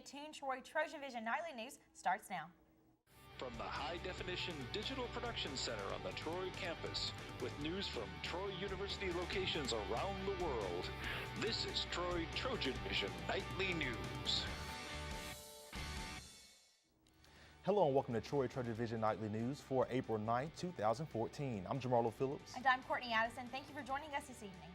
tuned. Troy TrojanVision Nightly News starts now. From the high-definition digital production center on the Troy campus, with news from Troy University locations around the world, this is Troy TrojanVision Nightly News. Hello and welcome to Troy TrojanVision Nightly News for April 9, 2014. I'm Jamarlo Phillips. And I'm Courtney Addison. Thank you for joining us this evening.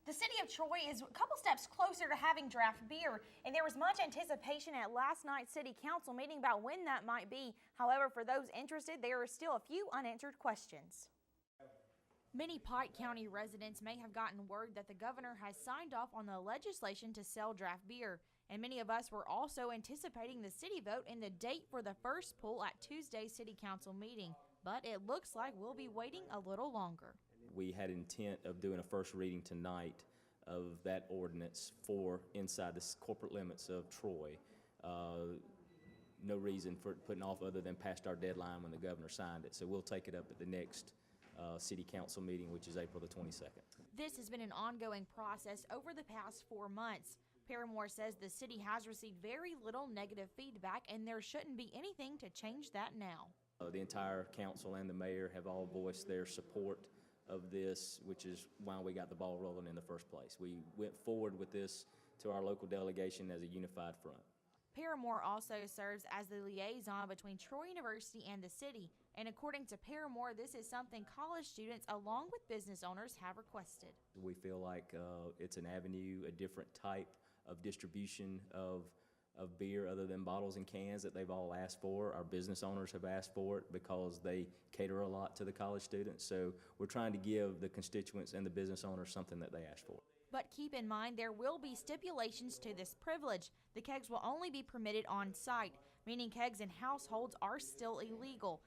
The city of Troy is a couple steps closer to having draft beer, and there was much anticipation at last night's city council meeting about when that might be. However, for those interested, there are still a few unanswered questions. Many Pike County residents may have gotten word that the governor has signed off on the legislation to sell draft beer, and many of us were also anticipating the city vote and the date for the first poll at Tuesday's city council meeting. But it looks like we'll be waiting a little longer. We had intent of doing a first reading tonight of that ordinance for inside the corporate limits of Troy. No reason for putting off other than past our deadline when the governor signed it. So we'll take it up at the next city council meeting, which is April the 22nd. This has been an ongoing process over the past 4 months. Paramore says the city has received very little negative feedback, and there shouldn't be anything to change that now. The entire council and the mayor have all voiced their support of this, which is why we got the ball rolling in the first place. We went forward with this to our local delegation as a unified front. Paramore also serves as the liaison between Troy University and the city, and according to Paramore, this is something college students along with business owners have requested. We feel like it's an avenue, a different type of distribution of beer other than bottles and cans that they've all asked for. Our business owners have asked for it because they cater a lot to the college students. So we're trying to give the constituents and the business owners something that they asked for. But keep in mind there will be stipulations to this privilege. The kegs will only be permitted on site, meaning kegs in households are still illegal.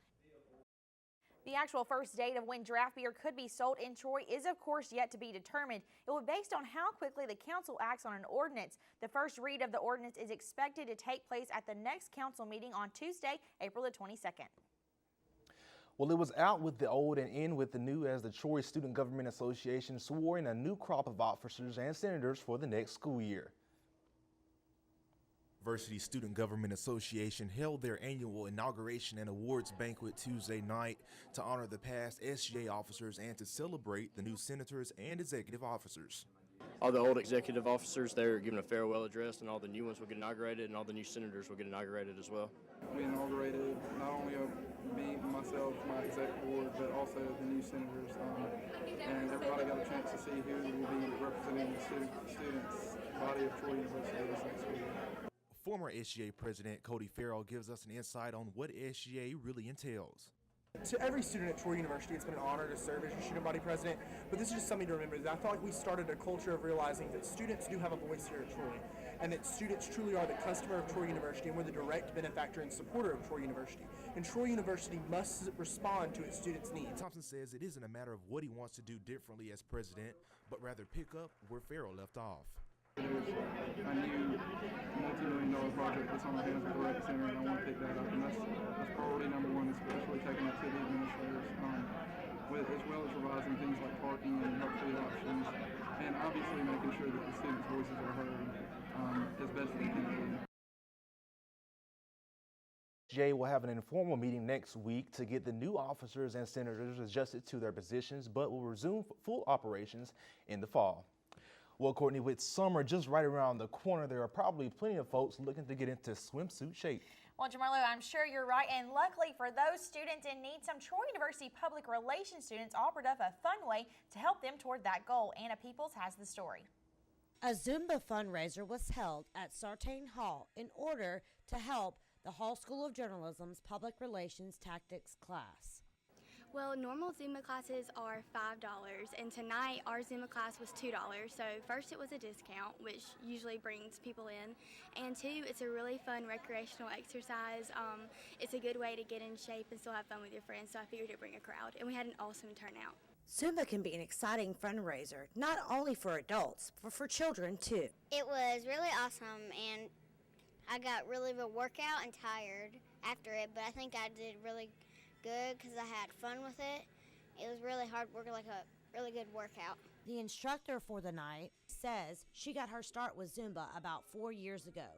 The actual first date of when draft beer could be sold in Troy is, of course, yet to be determined. It will be based on how quickly the council acts on an ordinance. The first read of the ordinance is expected to take place at the next council meeting on Tuesday, April the 22nd. Well, it was out with the old and in with the new as the Troy Student Government Association swore in a new crop of officers and senators for the next school year. University Student Government Association held their annual inauguration and awards banquet Tuesday night to honor the past SGA officers and to celebrate the new senators and executive officers. All the old executive officers, they're giving a farewell address, and all the new ones will get inaugurated, and all the new senators will get inaugurated as well. We inaugurated not only me, myself, my exec board, but also the new senators, and everybody got a chance to see who will be representing the students' body of Troy University this next week. Former SGA President Cody Farrell gives us an insight on what SGA really entails. To every student at Troy University, it's been an honor to serve as your student body president, but this is just something to remember. I thought like we started a culture of realizing that students do have a voice here at Troy, and that students truly are the customer of Troy University, and we're the direct benefactor and supporter of Troy University. And Troy University must respond to its students' needs. Thompson says it isn't a matter of what he wants to do differently as president, but rather pick up where Farrell left off. There's a new multi-million-dollar project that's on the hands of the rec center, and I want to pick that up, and that's priority number one, especially taking it to the administrators, as well as revising things like parking and health food options, and obviously making sure that the students' voices are heard as best they can be. Jay will have an informal meeting next week to get the new officers and senators adjusted to their positions, but will resume full operations in the fall. Well, Courtney, with summer just right around the corner, there are probably plenty of folks looking to get into swimsuit shape. Well, Jamarlo, I'm sure you're right, and luckily for those students in need, some Troy University public relations students offered up a fun way to help them toward that goal. Anna Peoples has the story. A Zumba fundraiser was held at Sartain Hall in order to help the Hall School of Journalism's Public Relations Tactics class. Well, normal Zumba classes are $5, and tonight our Zumba class was $2. So first it was a discount, which usually brings people in, and two, it's a really fun recreational exercise. It's a good way to get in shape and still have fun with your friends, so I figured it'd bring a crowd, and we had an awesome turnout. Zumba can be an exciting fundraiser, not only for adults, but for children too. It was really awesome, and I got really of a workout and tired after it, but I think I did really good because I had fun with it. It was really hard work, like a really good workout. The instructor for the night says she got her start with Zumba about 4 years ago.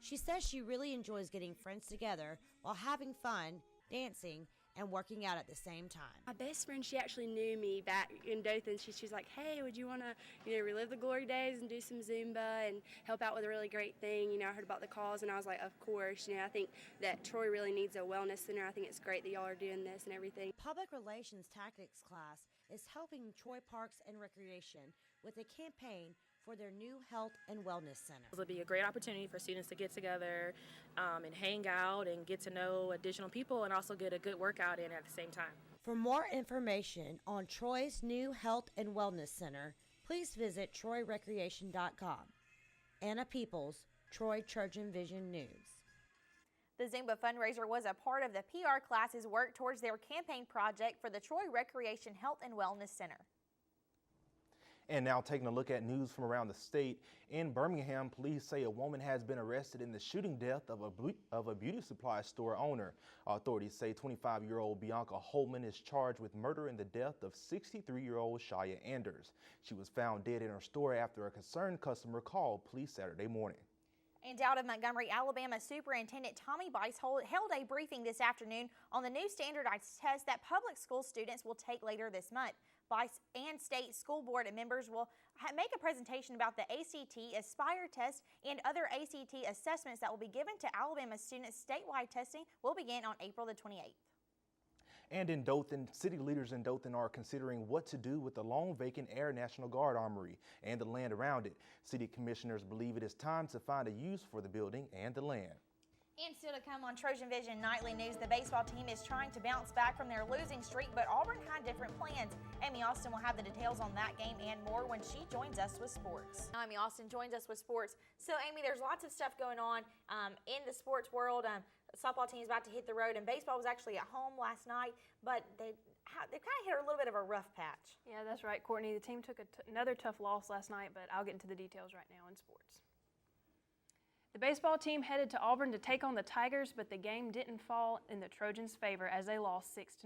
She says she really enjoys getting friends together while having fun, dancing, and working out at the same time. My best friend, she actually knew me back in Dothan. She was like, hey, would you want to, relive the glory days and do some Zumba and help out with a really great thing? I heard about the cause, and I was like, of course. I think that Troy really needs a wellness center. I think it's great that y'all are doing this and everything. Public Relations Tactics class is helping Troy Parks and Recreation with a campaign for their new health and wellness center. It'll be a great opportunity for students to get together and hang out and get to know additional people and also get a good workout in at the same time. For more information on Troy's new health and wellness center, please visit troyrecreation.com. Anna Peoples, Troy TrojanVision News. The Zumba Fundraiser was a part of the PR class's work towards their campaign project for the Troy Recreation Health and Wellness Center. And now taking a look at news from around the state. In Birmingham, police say a woman has been arrested in the shooting death of a beauty supply store owner. Authorities say 25-year-old Bianca Holman is charged with murder in the death of 63-year-old Shia Anders. She was found dead in her store after a concerned customer called police Saturday morning. And out of Montgomery, Alabama, Superintendent Tommy Bice held a briefing this afternoon on the new standardized test that public school students will take later this month. Bice and state school board members will make a presentation about the ACT, Aspire test, and other ACT assessments that will be given to Alabama students. Statewide testing will begin on April the 28th. And in Dothan, city leaders in Dothan are considering what to do with the long vacant Air National Guard Armory and the land around it. City commissioners believe it is time to find a use for the building and the land. And still to come on TrojanVision Nightly News, the baseball team is trying to bounce back from their losing streak, but Auburn had different plans. Amy Austin will have the details on that game and more when she joins us with sports. Amy Austin joins us with sports. So, Amy, there's lots of stuff going on in the sports world. Softball team is about to hit the road, and baseball was actually at home last night, but they kind of hit a little bit of a rough patch. Yeah, that's right, Courtney. The team took another tough loss last night, but I'll get into the details right now in sports. The baseball team headed to Auburn to take on the Tigers, but the game didn't fall in the Trojans' favor as they lost 6-0.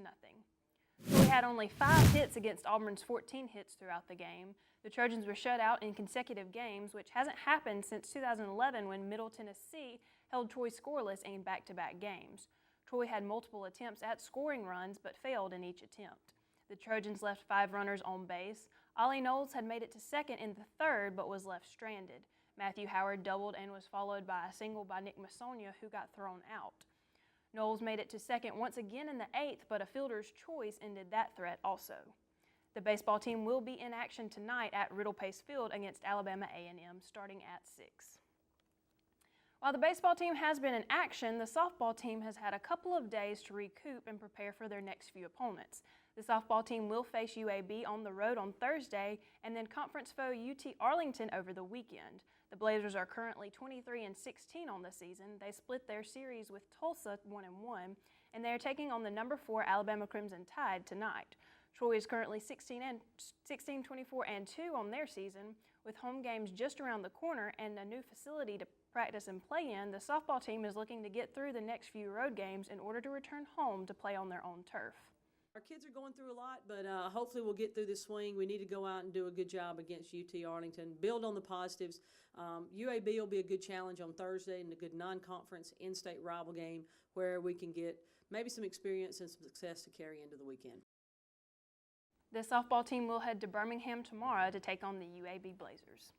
Troy had only 5 hits against Auburn's 14 hits throughout the game. The Trojans were shut out in consecutive games, which hasn't happened since 2011 when Middle Tennessee held Troy scoreless in back-to-back games. Troy had multiple attempts at scoring runs but failed in each attempt. The Trojans left 5 runners on base. Ollie Knowles had made it to second in the third but was left stranded. Matthew Howard doubled and was followed by a single by Nick Massonia, who got thrown out. Knowles made it to second once again in the 8th, but a fielder's choice ended that threat also. The baseball team will be in action tonight at Riddle Pace Field against Alabama A&M starting at 6. While the baseball team has been in action, the softball team has had a couple of days to recoup and prepare for their next few opponents. The softball team will face UAB on the road on Thursday and then conference foe UT Arlington over the weekend. The Blazers are currently 23-16 on the season. They split their series with Tulsa 1-1, and they are taking on the number 4 Alabama Crimson Tide tonight. Troy is currently 16-24-2 on their season. With home games just around the corner and a new facility to practice and play in, the softball team is looking to get through the next few road games in order to return home to play on their own turf. Our kids are going through a lot, but hopefully we'll get through this swing. We need to go out and do a good job against UT Arlington, build on the positives. UAB will be a good challenge on Thursday and a good non-conference in-state rival game where we can get maybe some experience and some success to carry into the weekend. The softball team will head to Birmingham tomorrow to take on the UAB Blazers.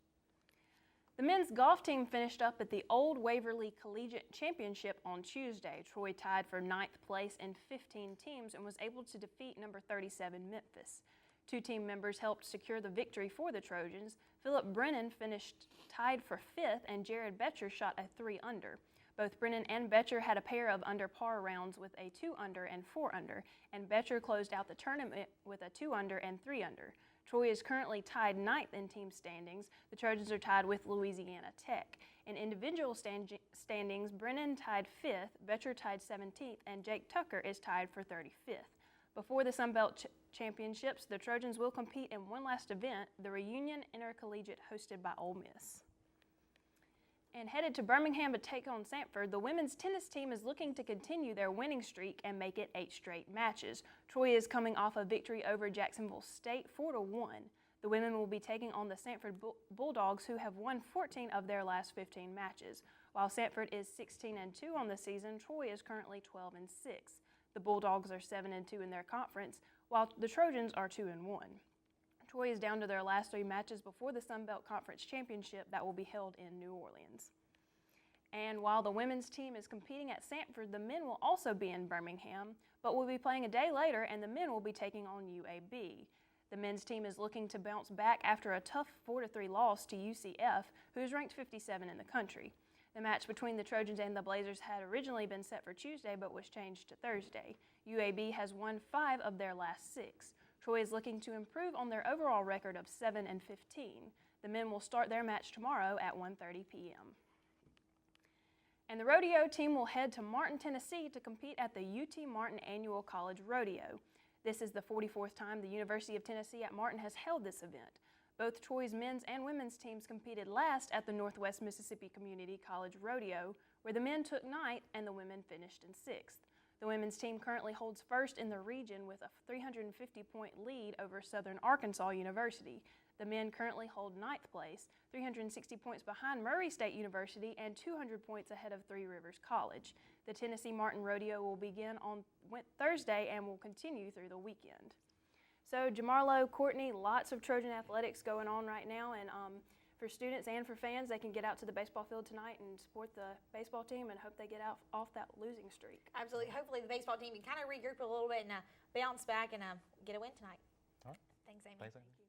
The men's golf team finished up at the Old Waverly Collegiate Championship on Tuesday. Troy tied for 9th place in 15 teams and was able to defeat number 37 Memphis. 2 team members helped secure the victory for the Trojans. Philip Brennan finished tied for 5th and Jared Betcher shot a 3-under. Both Brennan and Betcher had a pair of under par rounds with a 2-under and 4-under, and Betcher closed out the tournament with a 2-under and 3-under. Troy is currently tied 9th in team standings. The Trojans are tied with Louisiana Tech. In individual standings, Brennan tied 5th, Betcher tied 17th, and Jake Tucker is tied for 35th. Before the Sun Belt Championships, the Trojans will compete in one last event, the Reunion Intercollegiate hosted by Ole Miss. And headed to Birmingham to take on Sanford, the women's tennis team is looking to continue their winning streak and make it 8 straight matches. Troy is coming off a victory over Jacksonville State 4-1. The women will be taking on the Sanford Bulldogs, who have won 14 of their last 15 matches. While Sanford is 16-2 on the season, Troy is currently 12-6. The Bulldogs are 7-2 in their conference, while the Trojans are 2-1. Troy is down to their last 3 matches before the Sun Belt Conference Championship that will be held in New Orleans. And while the women's team is competing at Sanford, the men will also be in Birmingham, but will be playing a day later, and the men will be taking on UAB. The men's team is looking to bounce back after a tough 4-3 loss to UCF, who is ranked 57 in the country. The match between the Trojans and the Blazers had originally been set for Tuesday, but was changed to Thursday. UAB has won 5 of their last 6. Troy is looking to improve on their overall record of 7-15. The men will start their match tomorrow at 1:30 p.m. And the rodeo team will head to Martin, Tennessee to compete at the UT Martin Annual College Rodeo. This is the 44th time the University of Tennessee at Martin has held this event. Both Troy's men's and women's teams competed last at the Northwest Mississippi Community College Rodeo, where the men took ninth and the women finished in 6th. The women's team currently holds first in the region with a 350-point lead over Southern Arkansas University. The men currently hold 9th place, 360 points behind Murray State University and 200 points ahead of Three Rivers College. The Tennessee Martin Rodeo will begin on Thursday and will continue through the weekend. So Jamarlo, Courtney, lots of Trojan athletics going on right now, and for students and for fans, they can get out to the baseball field tonight and support the baseball team and hope they get off that losing streak. Absolutely. Hopefully the baseball team can kind of regroup a little bit and bounce back and get a win tonight. All right. Thanks, Amy. Thanks, Amy.